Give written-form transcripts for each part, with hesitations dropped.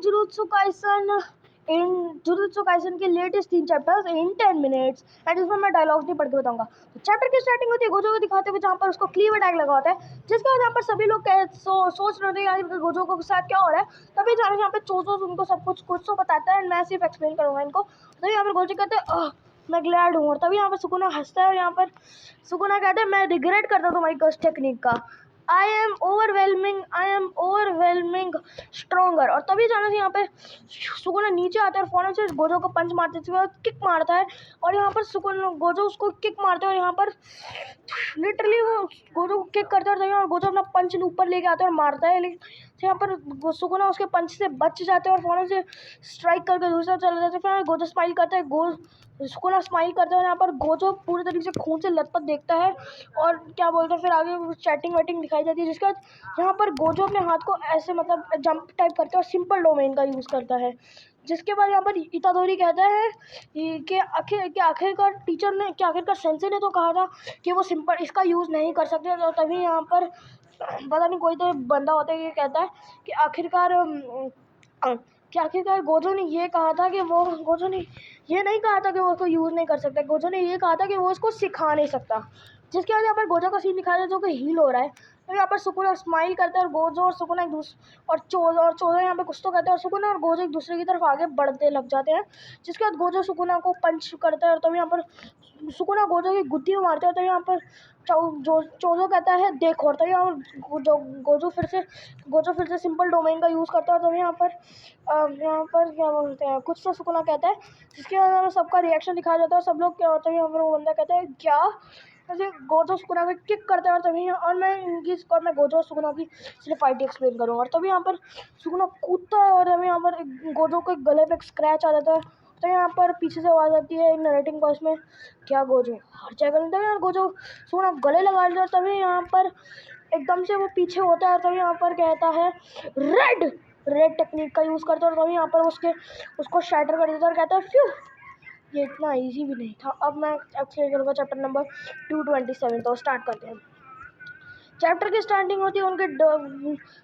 Jujutsu Kaisen इन jujutsu Kaisen के latest 3 chapters in 10 minutes and इसमें मैं डायलॉग्स नहीं पढ़ के बताऊंगा। तो चैप्टर की स्टार्टिंग होती है गोजो को दिखाते हुए जहाँ पर उसको क्लीव अटैक लगा होता है, जिसके बाद यहाँ पर सभी लोग सोच रहे थे यार गोजो को साथ क्या हो रहा है। तभी जाने यहाँ पे चोजो उनको सब कुछ तो बताता है, मैं सिर्फ एक्सप्लेन करूँगा इनको। तभी यहाँ पर गोजो कहते हैं मैं ग्लैड हूँ, और तभी यहाँ पर सुकुना हंसता है और यहाँ पर सुकुना कहता है मैं रिग्रेट करता हूँ तुम्हारी गस्ट टेक्निक का। I am overwhelming stronger. और तभी जाना से यहाँ पे सुकुना नीचे आता है और फौरन से गोजो को पंच मारते हुए किक मारता है, और यहाँ पर सुकुना गोजो उसको किक मारते हैं और यहाँ पर लिटरली वो गोजो को किक करता है और गोजो अपना पंच ऊपर लेके आता है और मारता है, लेकिन यहाँ पर सुकुना उसके पंच से बच जाते हैं और फौरन से स्ट्राइक करके दूसरा चला जाता है। फिर गोजो स्माइल करता है, सुकुना स्माइल करता है, यहाँ पर गोजो पूरी तरीके से खून से लथपथ देखता है और क्या बोलते हैं फिर आगे चैटिंग वेटिंग दिखाई जाती है, जिसके बाद यहाँ पर गोजो अपने हाथ को ऐसे मतलब जंप टाइप करता है और सिंपल डोमेन का यूज़ करता है। जिसके बाद यहाँ पर इतादोरी कहता है कि आखिरकार टीचर ने आखिरकार सेंसे ने तो कहा था कि वो सिंपल इसका यूज़ नहीं कर सकते। तो तभी यहाँ पर पता नहीं कोई तो बंदा होता है, ये कहता है कि आखिरकार गोजो ने ये कहा था कि वो गोजो ने ये नहीं कहा था कि वो उसको यूज़ नहीं कर सकता, गोजो ने ये कहा था कि वो उसको सिखा नहीं सकता। जिसके बाद यहाँ पर गोजो का सीन दिखाया जो कि हील हो रहा है। तो यहाँ पर सुकुना स्माइल करता है और गोजो और सुकुना एक दूसरे और चोजो यहाँ पे कुछ तो कहते हैं और सुकुना और गोजो एक दूसरे की तरफ आगे बढ़ते लग जाते हैं। जिसके बाद गोजो सुकुना को पंच करता है और तभी यहाँ पर सुकुना गोजो की गुत्ती में मारता है। तो यहाँ पर चोजो कहता है देखो, और तभी यहाँ पर गोजो फिर से सिंपल डोमेन का यूज़ करता है। और तभी यहाँ पर क्या बोलते हैं कुछ तो सुकुना कहता है, जिसके बाद सबका रिएक्शन दिखाया जाता है और सब लोग क्या होता है यहाँ पर वो बंदा कहता है क्या ऐसे गोजो सुकुना को किक करते हैं। और तभी मैं गोजो और सुकुना की सिर्फ फाइट एक्सप्लेन करूँगा। और तभी यहाँ पर सुकुना कूदता है और अभी यहाँ पर गोजो के गले पे एक स्क्रैच आ जाता है। तो यहाँ पर पीछे से आवाज़ आती है नरेटिंग वॉइस में, क्या गोजो हर जगह। तभी यहाँ गोजो सुकुना गले लगा लेता है, तभी यहाँ पर एकदम से वो पीछे होता है। तभी यहाँ पर कहता है रेड टेक्निक का यूज़ करता है और तभी यहाँ पर उसको शैटर कर देता है और कहता है फ्यू ये इतना इजी भी नहीं था। अब मैं एक्सप्लेन करूँगा चैप्टर नंबर 227। तो स्टार्ट करते हैं। चैप्टर की स्टार्टिंग होती है उनके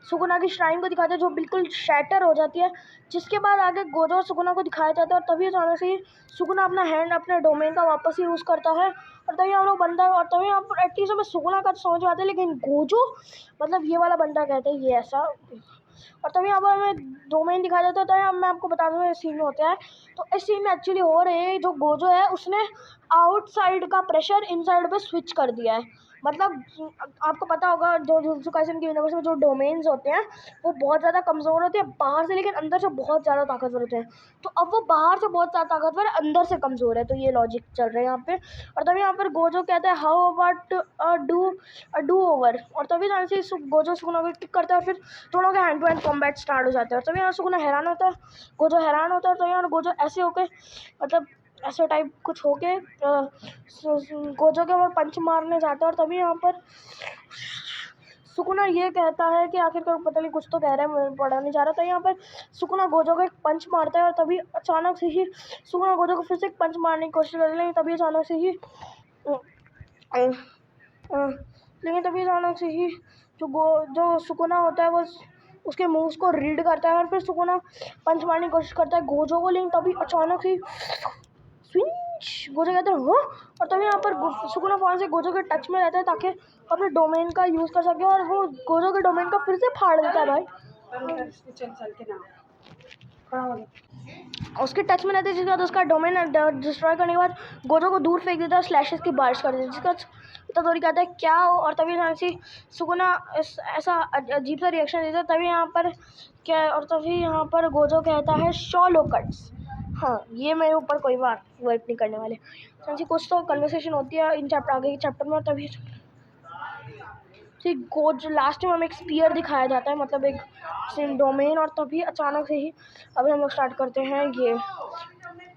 सुकुना की श्राइन को दिखाते हैं जो बिल्कुल शैटर हो जाती है। जिसके बाद आगे गोजो और सुकुना को दिखाया जाता है और तभी अचानक से ही सुकुना अपना हैंड अपने डोमेन का वापस ही यूज़ करता है और तभी हम लोग बंदा और तभी हम एटलीस्ट हमें सुकुना का समझ में आता है, लेकिन गोजो मतलब ये वाला बंदा कहते हैं ये ऐसा। और तभी यहाँ पर हमें डोमेन दिखाया जाता है। तो यहाँ मैं आपको बता दूँ इस सीन में होता है। तो इस सीन में एक्चुअली हो रहे हैं जो गोजो है उसने आउटसाइड का प्रेशर इनसाइड पे स्विच कर दिया है। मतलब आपको पता होगा जो जुजुत्सु काइसन के यूनिवर्स में जो डोमेन्स होते हैं वो बहुत ज़्यादा कमज़ोर होते हैं बाहर से, लेकिन अंदर से बहुत ज़्यादा ताकतवर होते हैं। तो अब वो बाहर से बहुत ज़्यादा ताकतवर है, अंदर से कमज़ोर है। तो ये लॉजिक चल रहा है यहाँ पे। और तभी यहाँ पर गोजो कहता है हाउ अबाउट डू ओवर। और तभी यहाँ से गोजो सुकुना को किक करता है, फिर दोनों के hand to hand combat start हो जाता है। तभी यहाँ सुकुना हैरान होता है, गोजो हैरान होता है। तो यहाँ गोजो ऐसे होके मतलब ऐसे टाइप कुछ होके गोजो के ऊपर पंच मारने जाता है और तभी यहाँ पर सुकुना ये कहता है कि आखिरकार पता नहीं कुछ तो कह रहा है, मुझे पढ़ा नहीं जा रहा। तो यहाँ पर सुकुना गोजो को एक पंच मारता है और तभी अचानक से ही सुकुना गोजो को फिर से एक पंच मारने की कोशिश कर रही है, तभी अचानक से ही जो सुकुना होता है वो उसके मूव्स को रीड करता है और फिर सुकुना पंच मारने की कोशिश करता है गोजो को, लेकिन तभी अचानक से स्विंच गोजो कहते हैं हाँ। और तभी यहाँ पर सुकुना फौरन से गोजो के टच में रहता है ताकि अपने डोमेन का यूज़ कर सके और वो गोजो के डोमेन का फिर से फाड़ देता है भाई। उसके टच में रहते हैं, जिसके बाद उसका डोमेन डिस्ट्रॉय करने के बाद गोजो को दूर फेंक देता है, स्लैशेस की बारिश कर देता है। जिसका इतादोरी कहता है क्या हो। और तभी यहाँ से सुकुना ऐसा अजीब सा रिएक्शन देता है। तभी यहाँ पर क्या और तभी यहाँ पर गोजो कहता है शॉलो कट्स। हाँ ये मेरे ऊपर कोई बात वर्क नहीं करने वाले। तो कुछ तो कन्वर्सेशन होती है इन चैप्टर आगे के चैप्टर में। तभी गोजो लास्ट में हमें एक स्पीयर दिखाया जाता है, मतलब एक डोमेन। और तभी अचानक से ही अभी हम लोग स्टार्ट करते हैं ये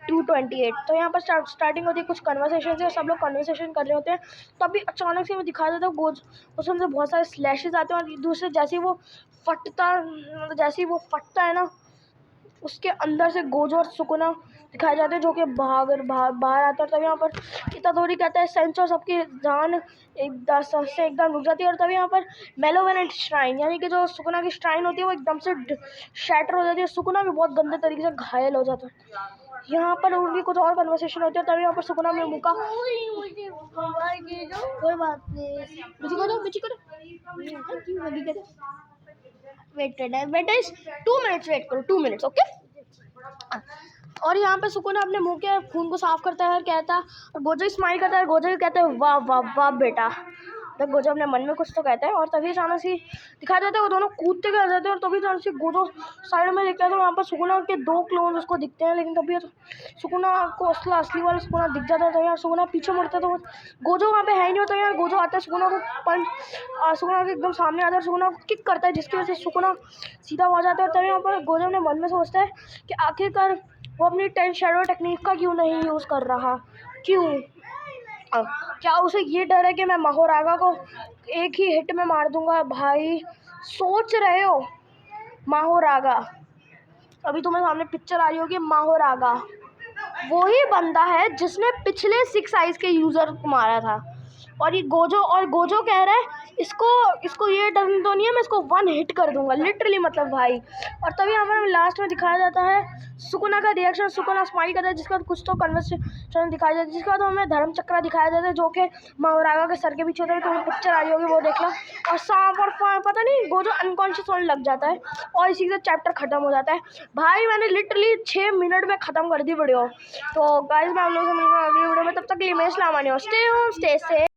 228। तो यहाँ पर स्टार्टिंग होती है कुछ कन्वर्सेशन से और सब लोग कन्वर्सेशन कर रहे होते हैं। तभी अचानक से हमें दिखाया जाता है गोजो उसमें से बहुत सारे स्लैशेस आते हैं और दूसरे जैसे ही वो फटता है ना उसके अंदर से गोजो और सुकुना दिखाए जाते हैं जो कि बाहर आते हैं। तभी यहाँ पर इतादोरी कहता है सेंस और सबकी जान से एकदम रुक जाती है। और तभी यहाँ पर मेलोवेनेंट श्राइन यानी कि जो सुकुना की श्राइन होती है वो एकदम से शैटर हो जाती है। सुकुना भी बहुत गंदे तरीके से घायल हो जाता है। यहाँ पर उनकी कुछ और कन्वर्सेशन होती है। तभी यहाँ पर सुकुना में मुका कोई बात नहीं मुझे करो वेट करना वेट इज 2 मिनट्स वेट करो 2 मिनट्स ओके। और यहाँ पे सुकुना अपने मुंह के खून को साफ करता है और कहता है, और गोजो स्माइल करता है। गोजो कहता है वाह वाह वाह बेटा। तो गोजो अपने मन में कुछ तो कहता है। और तभी अचानक से दिखाई देता है वो दोनों कूदते हुए आ जाते हैं। और तभी अचानक से गोजो साइड में देखता है तो वहाँ पर सुकुना के 2 क्लोन उसको दिखते हैं। लेकिन तभी सुकुना को असली वाला सुकुना दिख जाता है। तो यार सुकुना पीछे मुड़ता है तो गोजो वहाँ पे है ही नहीं होता। यार गोजो आता है सुकुना को सुकुना के एकदम सामने आता है। सुकुना को किक करता है जिसकी वजह से सुकुना सीधा हो जाता है। और तभी यहाँ पर गोजो अपने मन में सोचता है कि आखिरकार वो अपनी 10 शैडो टेक्निक का क्यों नहीं यूज़ कर रहा, क्यों? क्या उसे ये डर है कि मैं माहोरागा को एक ही हिट में मार दूंगा? भाई सोच रहे हो माहोरागा, अभी तुम्हें सामने पिक्चर आ रही होगी माहोरागा वही बंदा है जिसने पिछले 6 आइज के यूज़र को मारा था। और ये गोजो कह रहा है इसको ये डर तो नहीं है, मैं इसको 1 हिट कर दूंगा लिटरली मतलब भाई। और तभी हमें लास्ट में दिखाया जाता है सुकुना का रिएक्शन। सुकुना स्माइल करता है जिसका कुछ तो कन्वर्सेशन दिखाया जाता है। जिसके बाद हमें धर्म चक्र दिखाया जाता है जो कि माहोरागा के सर के पीछे होता है। तो पिक्चर आ रही होगी वो देखना। और सांप और पता नहीं गोजो अनकॉन्शियस होने लग जाता है और इसी से चैप्टर खत्म हो जाता है। भाई मैंने लिटरली 6 मिनट में ख़त्म कर दी वीडियो। तो गाइस मैं आप लोगों से मिलूंगा अगली वीडियो में, तब तक के लिए मैं इस्लामानी हूँ। Stay home stay safe.